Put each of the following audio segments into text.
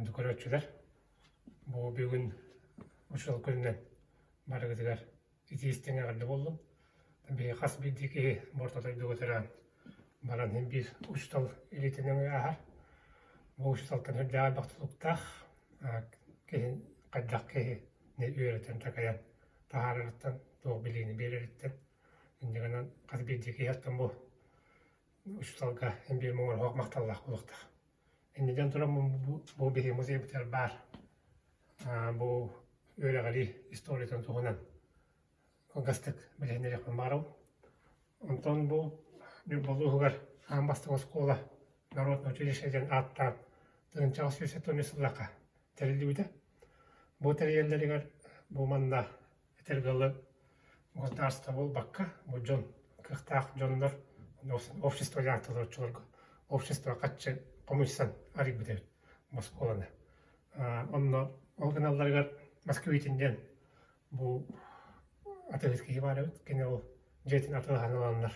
Önde görüntüler. Bu bir gün uçal gününden barıgıdıgar. İti istene gardı boldum. Bir kas bildik mortada götüren baran hem bir uçtal elitinin ahar. Bu uçtaltan hep daha baktılıkta kehin kaddaq kehi ne öğreten takayan taharırıttan doğu biliğini veriritten. Indegenen kas bildik yattan bu uçtalga hem bir muğur hoq maqtallaq bulukta. Indiden turan bu bir musibetler bar. Bu öyle gali istoryadan tuğunan gastık bilene yakın barım. Ondan bu bir boluğugar ambastığın skola Народное училищеден аттан тыгынча университет месыллака терилдибиде. Бу терилдеригер бу манда этергалы государство бол бакка бу жон кыктак жондор общество ятылычыларга общество катчы коммунистан арибиде Москваны. Онно олганалларга Москвитинден бу атылыскы барыбыт кене ол жетин атылганыландар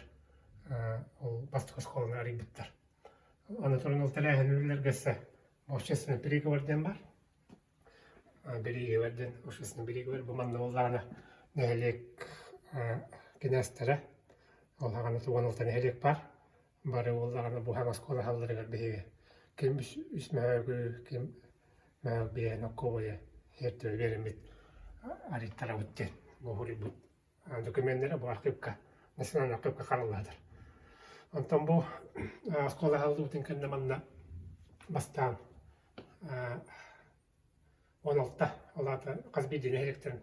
ол бастык школаны арибиттер. Анатолий Нолталяхин üllergesi общественный переговорден бар. Переговорден общественный переговор bu manda olağana nehelek kinestere olağana tuğan olta nehelek бар. Bari olağana bu hangi skola halları bir kim ismahı kim bir nokkoya hertü verimit arittara utten bu huri bu dokümentlere bu akıbka nasıl akıbka kararlıdır. Ondan bu skola haldığı kendi manna bastan 16'da olata kazbidin elekten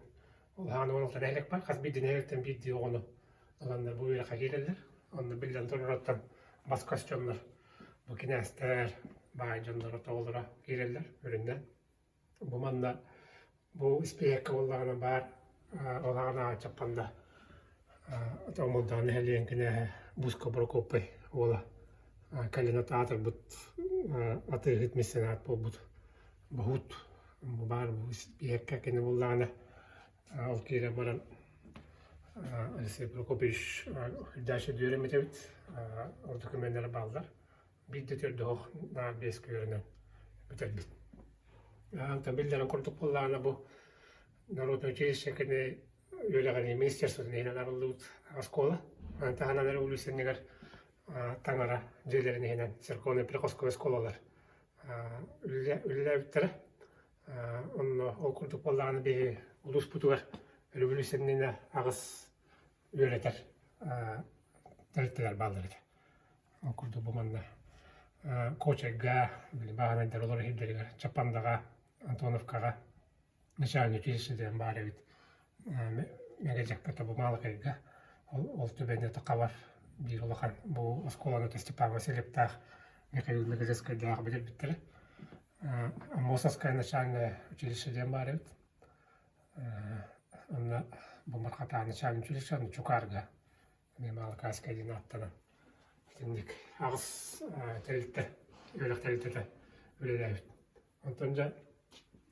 olağan 16'da elek var kazbidin elekten bir diyor onu olanlar bu yere gelirler onu bilden dururatan baskasçonlar bu kinester baycanlar otoğlara gelirler üründen bu manna bu ispiyek olağana var olağana çapanda otomuldan heliyen kine Busko Prokopy ola kalina teatr but atı hitmisen at bu bahut bu bar bu ispiyek kine olağana al kire baran Alexey Prokopyş daşı düremedevit o dokümentlere bağlar bir de türlü hoş na besk görünen biterbit tabilden kurduk olağana bu Народное училище kine öyle gani ministersinin inanarlığı askola Антахананар улюсеннегер таңара жерлеріне хенен церковный приходской школалар үлләбіттері онны ол күрдік болдағаны бе улус бұтығар үлюсеннені ағыз өретер тәріттелер балдырды ол күрдік бұманна Кочегға бағанайдар олар хебдерігер Чапандаға Антоновкаға начальный училищеден бар ебіт мегежек бәті бұмалық егға ол төбенде тақавар bir olakan bu Askola'nın Степан Васильевтах Михаил Мегазевскайдағы білер біттірі. Мосовское начальное училищеден бар еді. Онна бұл марқата начальный училище, оны Чукарга. Мемалы Каскайден аттана. Тендік ағыз тәрілтті, өлік тәрілтті өлелі өйт. Онтонжа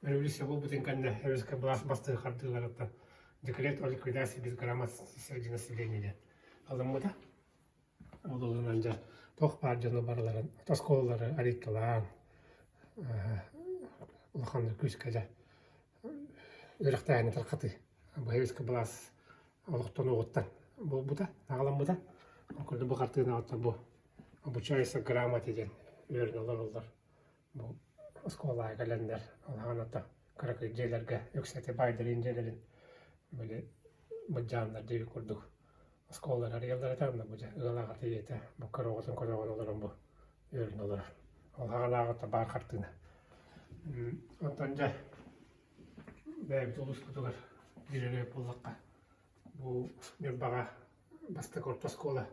өлілесе бұл бұтын кәнді әуескі басты қардығыларыттан декрет о ликвидации безграмотности среди населения. Алдымыда олығын анжа тоқ бар жаны барларын, отосколары ареттілан, олықанды көз кәжі өріқтайыны тарқаты. Бұл әуескі балас олықтан оғыттан. Бұл бұда, ағылан бұда. Күрді бұл қартығын ағыттан бұл обучайсы грамотеден өрін олар. Бұл осколай кәлендер, олаған ата қарақы жерлерге өксәте байдырын жерлерін böyle bacağımlar devi kurduk. Askolar arayallar etemde bu ıgalağa teyete bu karoğatın olurum bu ürün olur. Oluğalağa da bar kartını. Ondanca beyabit ulus kutular direleyip bullakka. Bu bir bağa bastık orta skola.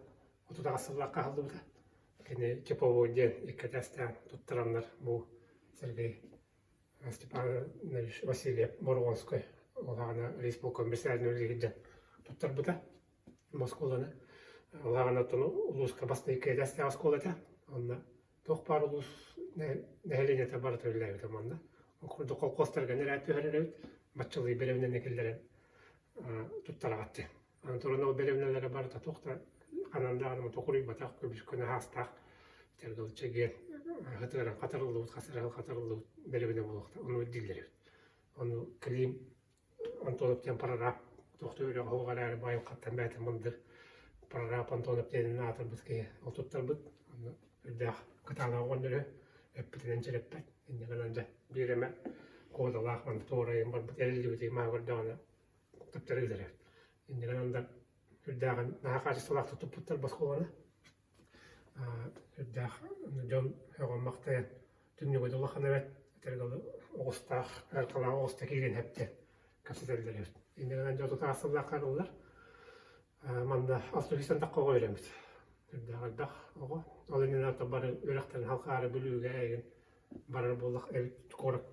Otuda asıllakka aldı bu da. Kene Çepovo den ikkatestten tutturanlar bu Sergey Stepanovich Vasilyev Morgonskoy. Олағана республика мерсиалін өлігіден тұттар бұда Москоланы. Олағана тұны ұлысқа басына екі әдәсті аскол әті. Онна тоқ бар ұлыс нәхелене та бар төлі әйді манда. Құрды қол қостарға нәр әтті өрер әйді. Батчылы беревінен әкелдерін тұттар ағатты. Тұрын ол беревінелері бар та тоқта қанандағының тоқырый батақ көбіш күні хастақ. Тәргіл чеген хытыран катарылуу катарылуу беребине болокта ону диллер. Ону клим Антонов температура тохтойроо хогараар байын каттан байтан мындыр прораб Антонов тенин атыр битке отуттар бит үрдах катана гондөрө эппитен череппет иннегананда биреме кодалах ман тоорайын бар бит элилибити маагырдаана таптарыдыр. Иннегананда үрдаган наакачы салакты туппуттар басколана үрдах жон хогоммакта түннүгө долаханабет тергалы огустах аркала огуста кирген хепте капсетелдер. Иннеганан жото таасылла карылар манда астуристан такка койремит. Үрдагардах ого олинен ата бар өрактан халкары бүлүүгө эген бар болак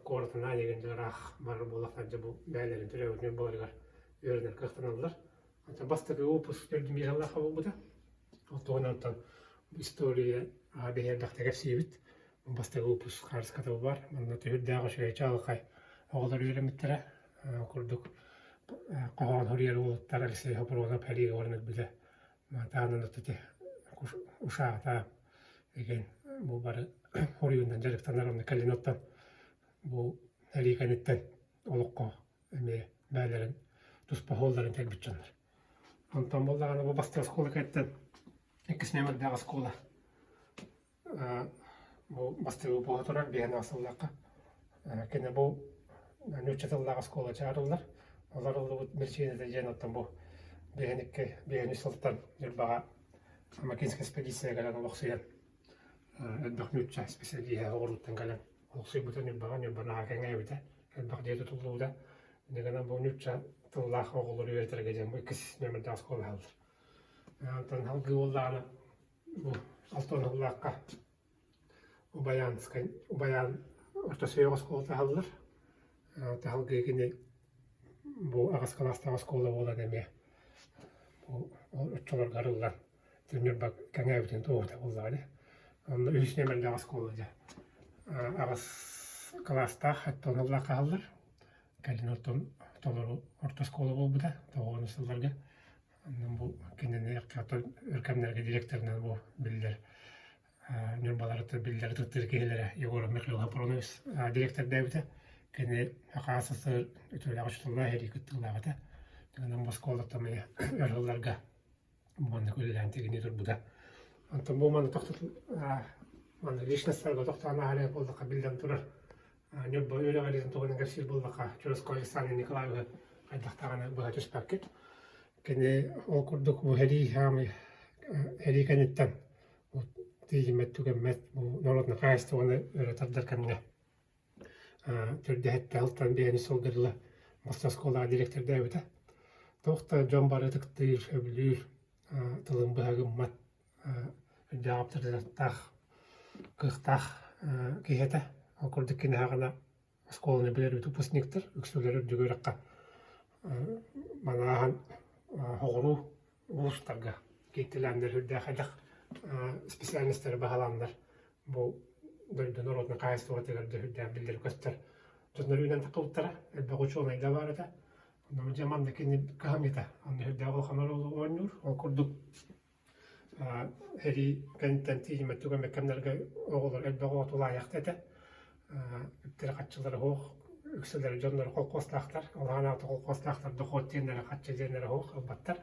коратына деген жарах бар болактан жабу бээлерин төрөбүнү боларгар өрнөр кыктаналар. Ата бастагы опус берди мираллаха болбуда. Отонантан история абехдактага сибит. Бастагы опус карс катабы бар. Мында түрдагы шөй чалкай оголор үйрөмүттер. Курдук каган хорьер улуттар Алексей Хопровна палига орнат биде. Матанын отте ушаата деген бу бар хорьюндан жарыктанарымны калиноттан бу аликанеттен олокко эме бээлерин туспа холдарын тегбитчандар. Антон боллаганы бу бастыгы школа кеттен 2 номердагы школа. Бу бастыгы бу турар бен асыллакка. Кене бу нөчөтөлдагы школа чарылдар. Олар улут мерченеде жанаттан бу бен султан журбага Амакинская экспедиция галан олоксуян. Эдбак нөчө специалия оруттан галан. Олоксуй бутан нурбага кеңе бите. Эдбак дете тулууда. Негана бу нөчө туллах оголор үйрөтөргө жан бу 2 номердагы школа алды. Антон халгы боллаганы бу алтын уллакка убаян орто сүйөгө школада алдылар. Халгы кене бу агас класстагы школа болот эме. Бу очолор гарылган. Төнөрбак кеңебитин тоогда болду. Аны 3 номердагы школада агас класста аттон уллакка алдылар. Калинотон толору орто школа болбуда, тоогон сылдарга. Андан бу кенене катор өркөмнөргө директорунан бу билдер. Нурбаларды билдер туттыргелери Егор Михаил Апронович директор дебите. Кене акасысы өтөлөгө чулла херикеттилгата. Андан бу школада мен өрөлөргө маны көрүлгөн тегини турбуда. Антон бу маны токтот маны личностьтарга токтона але болду билден турар. Нюрба үйрөгөлүн тогон гасил болдука Чурско Александр Николаевна айдактаганы буга түспөккет. Кене ол курдук бу херикенеттен бу тиймет түгөммет бу народный хозяйствоны өрөтөрдөр кемне. Түрдө алтан бени солгырла Москва школага директор дебите. Тохта жон барытыктыр өбүлүр тылым багыммат жааптырда тах кыктах кехете. Окурдук кене хагана школаны билер выпускниктер, үксүлөр дүгөракка манахан хогуру устарга кетилендер үрдәхәдәк специалисттер баһаландар. Бу дөрдө народный хозяйство тегерде үрдә билдер көстер. Төнөрүнән такылтыра, бәгучуна иде бар иде. Аны жаманда кене кахамита, аны үрдә гылханар олонур, окурдук хери кенттен тиме түгәмә кемнәргә оголор элбәгә тула яктата. Иптер катчылары хох, үксүлөр жонлор колкостактар, алгана колкостактар дохот тендер катчы жендер хох албаттар.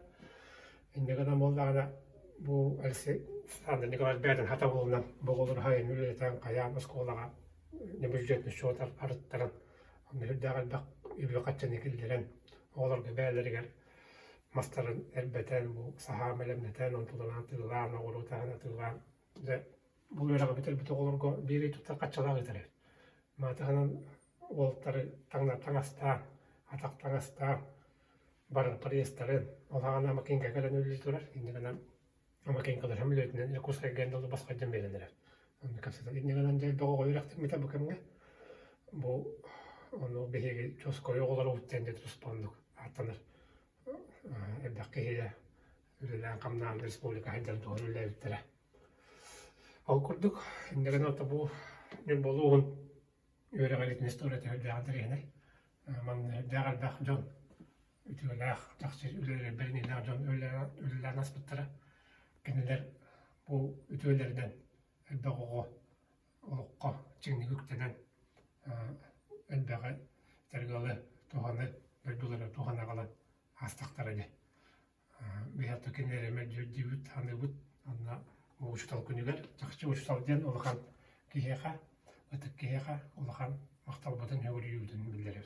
Индегана молдагана бу Алексей Александр Николаевич Бәден хата болуна боголор хайын үлетен каян школага не бюджетный счеттар арттырын. Аны үрдәгәл бак үбү катчыны килдерен. Оларга бәләргә мастарын элбетен бу саха мелемнетен онтулан тылган огоротан тылган. Бу өрәгә битер бит оларга бири тута катчалар итерә. Матаһанан олтары таңаста, атак таңаста бар приестарын, олағана макинга кәлін өлі тұрар, индігінен макингалар әмілетінен курсқа гендолы басқа жем белелер. Оны кәпсеті, индігінен жел бұғы ойрақтық мета бұл кәмге. Бұл оны бейге чосқой оғылар өттен де тұспандық аттаныр. Әбдақ кейді үлілен қамнан республика хайдар тұғыр үлі өттірі. Ал күрдік, индігінен оты бұл нөл болуғын Үйрәгәлитен историяты үрдәгәндер янай. Ман үрдәгәлдәк жон. Ütügelәк тақсир үлелер берниләр жон үлеләр насбыттыра. Кенелер бу ütügelәрдән бәгыгы олыққа чеңні күктенен әлбәғі тәргалы туғаны бөлбілері туғана қалан астақтар әлі. Бейатты кенереме дөйдеуіт, аны бұд, анна ұшытал күнігер, жақшы ұшытал ден олыған кейеға, өтік кейеға олыған мақтал бұдың өгілі үйдің білдері.